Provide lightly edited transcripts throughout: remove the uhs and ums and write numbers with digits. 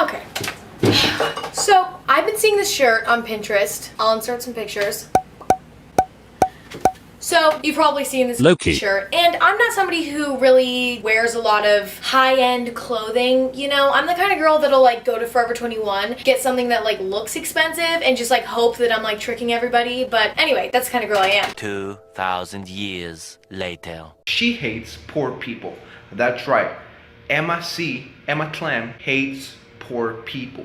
Okay. So, I've been seeing this shirt on Pinterest. I'll insert some pictures. So, you've probably seen this shirt, and I'm not somebody who really wears a lot of high-end clothing, you know? I'm the kind of girl that'll, like, go to Forever 21, get something that, like, looks expensive, and just, like, hope that I'm, like, tricking everybody. But anyway, that's the kind of girl I am. 2,000 years later. She hates poor people. That's right. Emma Clem hates poor people.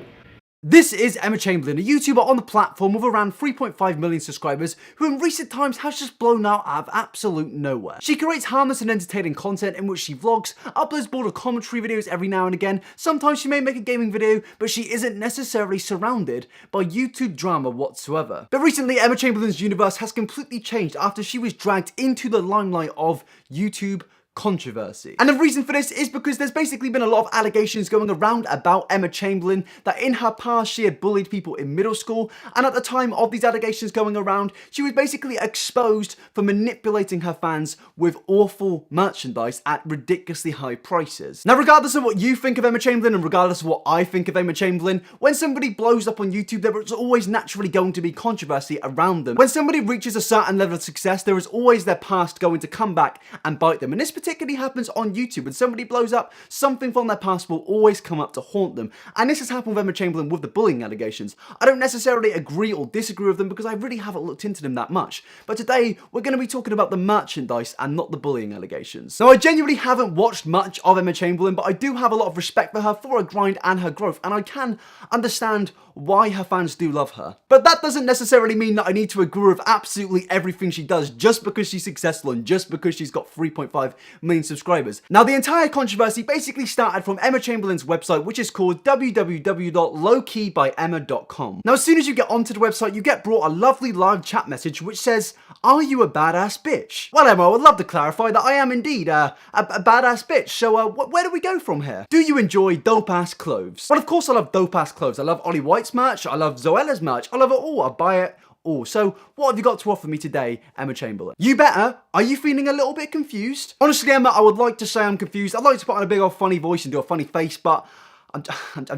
This is Emma Chamberlain, a YouTuber on the platform with around 3.5 million subscribers who in recent times has just blown out of absolute nowhere. She creates harmless and entertaining content in which she vlogs, uploads border commentary videos every now and again. Sometimes she may make a gaming video, but she isn't necessarily surrounded by YouTube drama whatsoever. But recently, Emma Chamberlain's universe has completely changed after she was dragged into the limelight of YouTube controversy. And the reason for this is because there's basically been a lot of allegations going around about Emma Chamberlain that in her past she had bullied people in middle school, and at the time of these allegations going around, she was basically exposed for manipulating her fans with awful merchandise at ridiculously high prices. Now, regardless of what you think of Emma Chamberlain and regardless of what I think of Emma Chamberlain, when somebody blows up on YouTube, there is always naturally going to be controversy around them. When somebody reaches a certain level of success, there is always their past going to come back and bite them. And this particularly happens on YouTube. When somebody blows up, something from their past will always come up to haunt them. And this has happened with Emma Chamberlain with the bullying allegations. I don't necessarily agree or disagree with them because I really haven't looked into them that much. But today, we're going to be talking about the merchandise and not the bullying allegations. Now, I genuinely haven't watched much of Emma Chamberlain, but I do have a lot of respect for her, for her grind and her growth, and I can understand why her fans do love her. But that doesn't necessarily mean that I need to agree with absolutely everything she does just because she's successful and just because she's got 3.5 million subscribers. Now, the entire controversy basically started from Emma Chamberlain's website, which is called www.lowkeybyemma.com. Now, as soon as you get onto the website, you get brought a lovely live chat message which says, "Are you a badass bitch?" Well, Emma, I would love to clarify that I am indeed a badass bitch. So, where do we go from here? Do you enjoy dope-ass clothes? Well, of course I love dope-ass clothes. I love Ollie White's merch, I love Zoella's merch, I love it all, I buy it all. So what have you got to offer me today, Emma Chamberlain? You better. Are you feeling a little bit confused? Honestly, Emma, I would like to say I'm confused. I'd like to put on a big old funny voice and do a funny face, but I'm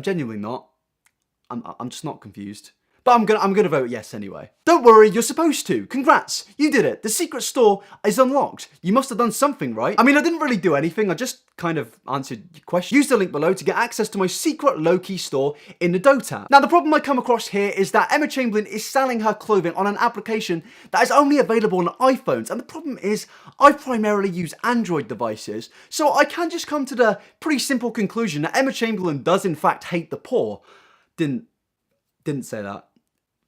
genuinely not. I'm just not confused. But I'm gonna vote yes anyway. Don't worry, you're supposed to. Congrats, you did it. The secret store is unlocked. You must have done something, right? I mean, I didn't really do anything. I just kind of answered your question. Use the link below to get access to my secret low-key store in the Dota. Now, the problem I come across here is that Emma Chamberlain is selling her clothing on an application that is only available on iPhones. And the problem is, I primarily use Android devices. So I can just come to the pretty simple conclusion that Emma Chamberlain does in fact hate the poor. Didn't say that.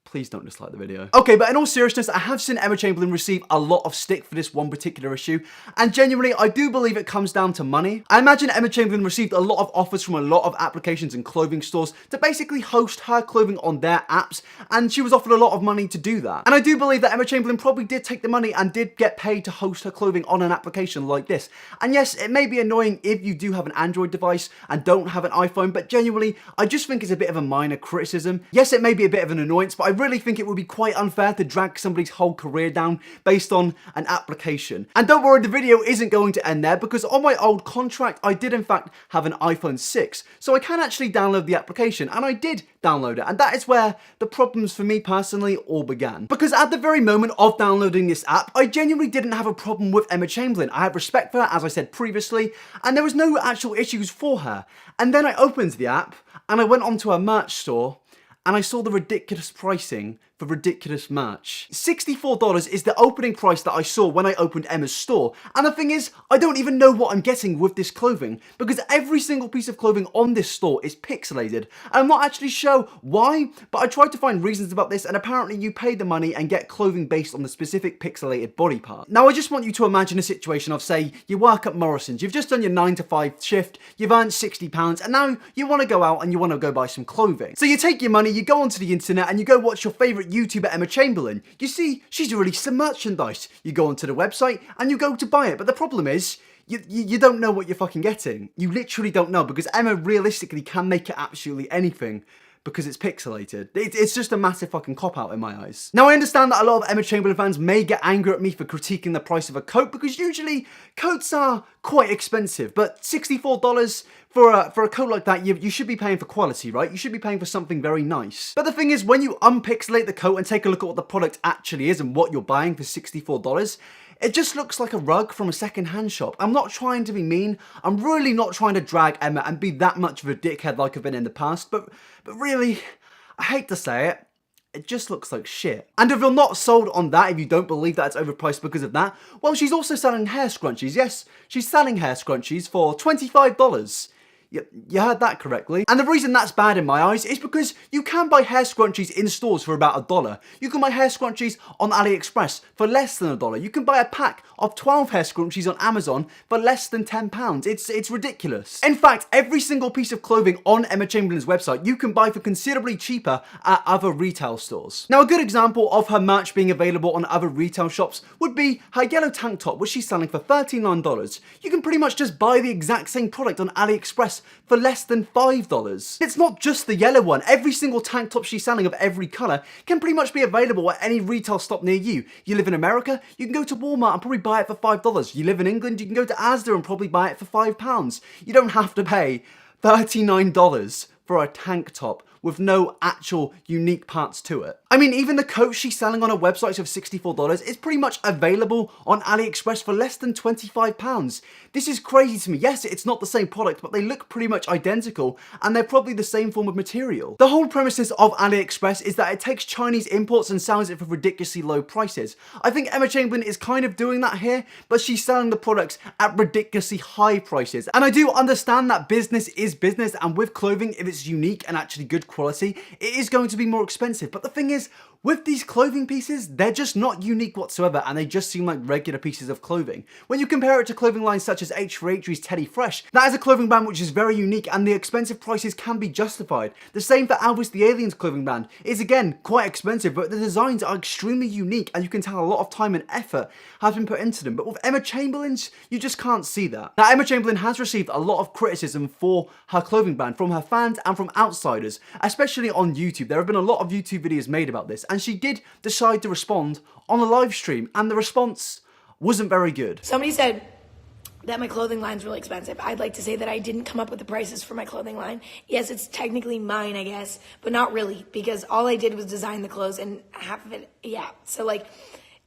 Please don't dislike the video. Okay, but in all seriousness, I have seen Emma Chamberlain receive a lot of stick for this one particular issue, and genuinely, I do believe it comes down to money. I imagine Emma Chamberlain received a lot of offers from a lot of applications and clothing stores to basically host her clothing on their apps, and she was offered a lot of money to do that. And I do believe that Emma Chamberlain probably did take the money and did get paid to host her clothing on an application like this. And yes, it may be annoying if you do have an Android device and don't have an iPhone, but genuinely, I just think it's a bit of a minor criticism. Yes, it may be a bit of an annoyance, but I really think it would be quite unfair to drag somebody's whole career down based on an application. And don't worry, the video isn't going to end there because on my old contract, I did in fact have an iPhone 6. So I can actually download the application, and I did download it. And that is where the problems for me personally all began. Because at the very moment of downloading this app, I genuinely didn't have a problem with Emma Chamberlain. I have respect for her, as I said previously, and there was no actual issues for her. And then I opened the app, and I went onto her merch store, and I saw the ridiculous pricing for ridiculous merch. $64 is the opening price that I saw when I opened Emma's store. And the thing is, I don't even know what I'm getting with this clothing because every single piece of clothing on this store is pixelated. And I'm not actually sure why, but I tried to find reasons about this, and apparently you pay the money and get clothing based on the specific pixelated body part. Now, I just want you to imagine a situation of, say, you work at Morrison's, you've just done your 9 to 5 shift, you've earned £60, and now you want to go out and you want to go buy some clothing. So you take your money, you go onto the internet, and you go watch your favourite YouTuber Emma Chamberlain. You see, she's released some merchandise. You go onto the website and you go to buy it. But the problem is, you don't know what you're fucking getting. You literally don't know because Emma realistically can make it absolutely anything because it's pixelated. It's just a massive fucking cop-out in my eyes. Now, I understand that a lot of Emma Chamberlain fans may get angry at me for critiquing the price of a coat, because usually coats are quite expensive, but $64 for a coat like that, you should be paying for quality, right? You should be paying for something very nice. But the thing is, when you unpixelate the coat and take a look at what the product actually is and what you're buying for $64, it just looks like a rug from a second-hand shop. I'm not trying to be mean. I'm really not trying to drag Emma and be that much of a dickhead like I've been in the past, but really, I hate to say it, it just looks like shit. And if you're not sold on that, if you don't believe that it's overpriced because of that, well, she's also selling hair scrunchies. Yes, she's selling hair scrunchies for $25. You heard that correctly. And the reason that's bad in my eyes is because you can buy hair scrunchies in stores for about $1. You can buy hair scrunchies on AliExpress for less than $1. You can buy a pack of 12 hair scrunchies on Amazon for less than £10. It's ridiculous. In fact, every single piece of clothing on Emma Chamberlain's website you can buy for considerably cheaper at other retail stores. Now, a good example of her merch being available on other retail shops would be her yellow tank top, which she's selling for $39. You can pretty much just buy the exact same product on AliExpress for less than $5. It's not just the yellow one. Every single tank top she's selling of every colour can pretty much be available at any retail stop near you. You live in America, you can go to Walmart and probably buy it for $5. You live in England, you can go to Asda and probably buy it for £5. You don't have to pay $39 for a tank top with no actual unique parts to it. I mean, even the coat she's selling on her website of $64 is pretty much available on AliExpress for less than £25. This is crazy to me. Yes, it's not the same product, but they look pretty much identical, and they're probably the same form of material. The whole premises of AliExpress is that it takes Chinese imports and sells it for ridiculously low prices. I think Emma Chamberlain is kind of doing that here, but she's selling the products at ridiculously high prices. And I do understand that business is business, and with clothing, if it's unique and actually good quality, it is going to be more expensive. But the thing is, with these clothing pieces, they're just not unique whatsoever, and they just seem like regular pieces of clothing. When you compare it to clothing lines such as H4H's Teddy Fresh, that is a clothing brand which is very unique, and the expensive prices can be justified. The same for Albus the Alien's clothing brand. It's again quite expensive, but the designs are extremely unique, and you can tell a lot of time and effort has been put into them. But with Emma Chamberlain's, you just can't see that. Now, Emma Chamberlain has received a lot of criticism for her clothing brand from her fans and from outsiders, especially on YouTube. There have been a lot of YouTube videos made about this, and she did decide to respond on a live stream, and the response wasn't very good. Somebody said that my clothing line's really expensive. I'd like to say that I didn't come up with the prices for my clothing line. Yes, it's technically mine, I guess, but not really, because all I did was design the clothes, and half of it, yeah. So like,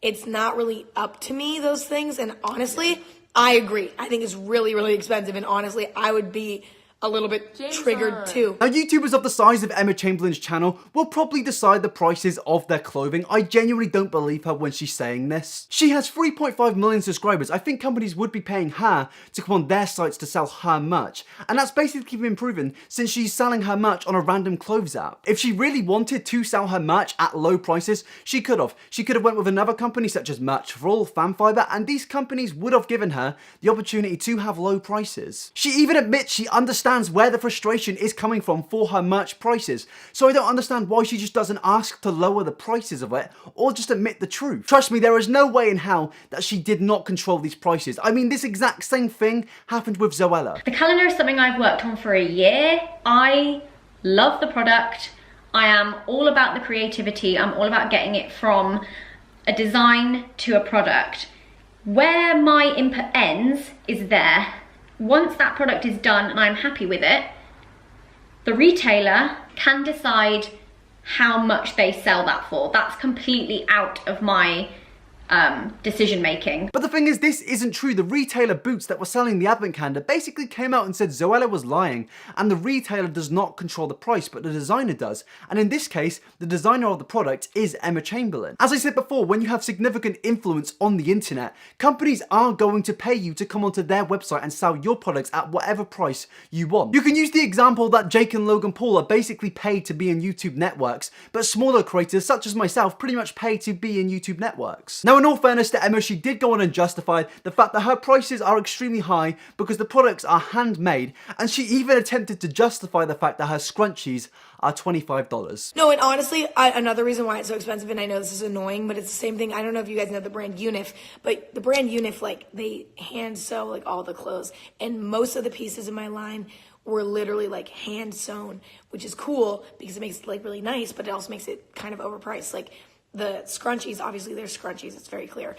it's not really up to me, those things, and honestly, I agree. I think it's really, really expensive, and honestly, I would be a little bit triggered too. Now, YouTubers of the size of Emma Chamberlain's channel will probably decide the prices of their clothing. I genuinely don't believe her when she's saying this. She has 3.5 million subscribers. I think companies would be paying her to come on their sites to sell her merch. And that's basically been proven since she's selling her merch on a random clothes app. If she really wanted to sell her merch at low prices, she could have. She could have went with another company such as Merch for All, Fanfiber, and these companies would have given her the opportunity to have low prices. She even admits she understands where the frustration is coming from for her merch prices. So I don't understand why she just doesn't ask to lower the prices of it or just admit the truth. Trust me, there is no way in hell that she did not control these prices. I mean, this exact same thing happened with Zoella. The calendar is something I've worked on for a year. I love the product. I am all about the creativity. I'm all about getting it from a design to a product. Where my input ends is there. Once that product is done and I'm happy with it, the retailer can decide how much they sell that for. That's completely out of my decision making. But the thing is, this isn't true. The retailer Boots that was selling the advent calendar basically came out and said Zoella was lying, and the retailer does not control the price, but the designer does. And in this case, the designer of the product is Emma Chamberlain. As I said before, when you have significant influence on the internet, companies are going to pay you to come onto their website and sell your products at whatever price you want. You can use the example that Jake and Logan Paul are basically paid to be in YouTube networks, but smaller creators such as myself pretty much pay to be in YouTube networks. Now, in all fairness to Emma, she did go on and justify the fact that her prices are extremely high because the products are handmade, and she even attempted to justify the fact that her scrunchies are $25. No, and honestly, another reason why it's so expensive, and I know this is annoying, but it's the same thing. I don't know if you guys know the brand Unif, but the brand Unif, like, they hand sew like all the clothes, and most of the pieces in my line were literally like hand sewn, which is cool because it makes it like really nice, but it also makes it kind of overpriced. Like the scrunchies, obviously they're scrunchies, it's very clear.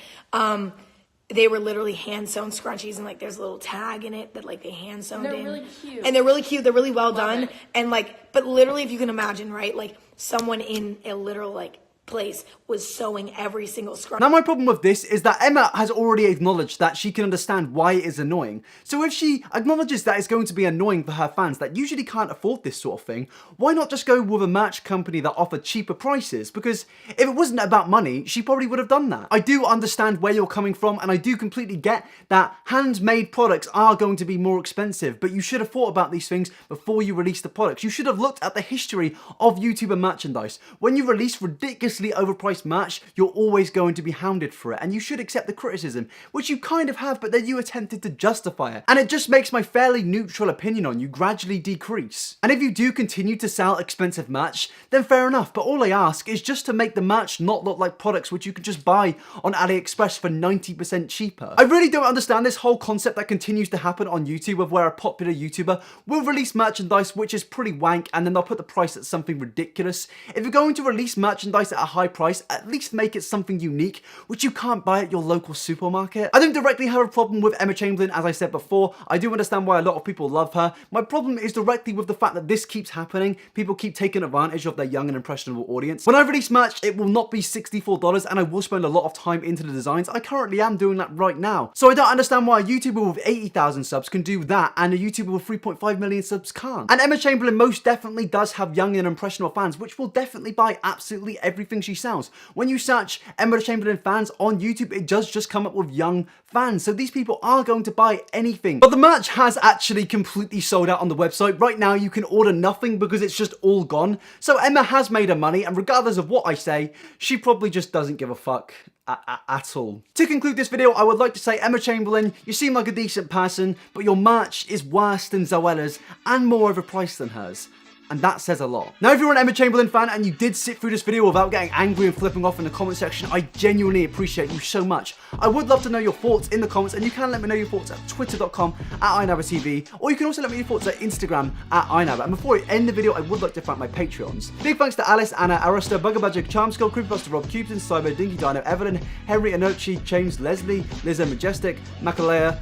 They were literally hand sewn scrunchies, and like there's a little tag in it that like they hand sewn in. Really cute. And they're really cute. They're really well done. it. And like, but literally, if you can imagine, right? Like someone in a literal like place was sewing every single scrunchie. Now my problem with this is that Emma has already acknowledged that she can understand why it is annoying. So if she acknowledges that it's going to be annoying for her fans that usually can't afford this sort of thing, why not just go with a merch company that offered cheaper prices? Because if it wasn't about money, she probably would have done that. I do understand where you're coming from, and I do completely get that handmade products are going to be more expensive, but you should have thought about these things before you release the products. You should have looked at the history of YouTuber merchandise. When you release ridiculously overpriced merch, you're always going to be hounded for it, and you should accept the criticism, which you kind of have, but then you attempted to justify it. And it just makes my fairly neutral opinion on you gradually decrease. And if you do continue to sell expensive merch, then fair enough, but all I ask is just to make the merch not look like products which you can just buy on AliExpress for 90% cheaper. I really don't understand this whole concept that continues to happen on YouTube of where a popular YouTuber will release merchandise which is pretty wank, and then they'll put the price at something ridiculous. If you're going to release merchandise at a high price, at least make it something unique which you can't buy at your local supermarket. I don't directly have a problem with Emma Chamberlain, as I said before. I do understand why a lot of people love her. My problem is directly with the fact that this keeps happening. People keep taking advantage of their young and impressionable audience. When I release merch, it will not be $64, and I will spend a lot of time into the designs. I currently am doing that right now. So I don't understand why a YouTuber with 80,000 subs can do that and a YouTuber with 3.5 million subs can't. And Emma Chamberlain most definitely does have young and impressionable fans, which will definitely buy absolutely everything she sells. When you search Emma Chamberlain fans on YouTube, it does just come up with young fans. So these people are going to buy anything. But the merch has actually completely sold out on the website. Right now, you can order nothing because it's just all gone. So Emma has made her money, and regardless of what I say, she probably just doesn't give a fuck at all. To conclude this video, I would like to say, Emma Chamberlain, you seem like a decent person, but your merch is worse than Zoella's and more overpriced than hers. And that says a lot. Now, if you're an Emma Chamberlain fan and you did sit through this video without getting angry and flipping off in the comment section, I genuinely appreciate you so much. I would love to know your thoughts in the comments, and you can let me know your thoughts at twitter.com/iNabberTV, or you can also let me know your thoughts at Instagram @iNabber. And before I end the video, I would like to thank my Patreons. Big thanks to Alice, Anna, Arista, Bugger Magic, Charmskull, Creepybuster, Rob, Cubes, Cyber, Dinky Dino, Evelyn, Henry, Anochi, James, Leslie, Lizzo, Majestic, Makalea,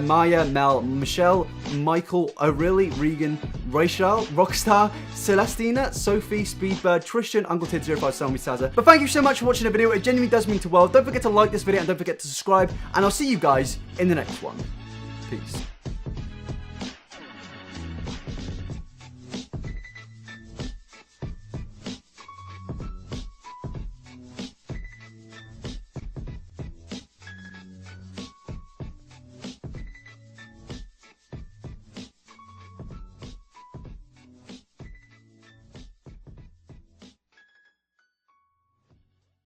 Maya, Mel, Michelle, Michael, O'Reilly, Regan, Rachel, Rockstar, Celestina, Sophie, Speedbird, Tristan, Uncle Tid 05, Selmy Saza. But thank you so much for watching the video. It genuinely does mean the world. Don't forget to like this video and don't forget to subscribe. And I'll see you guys in the next one. Peace.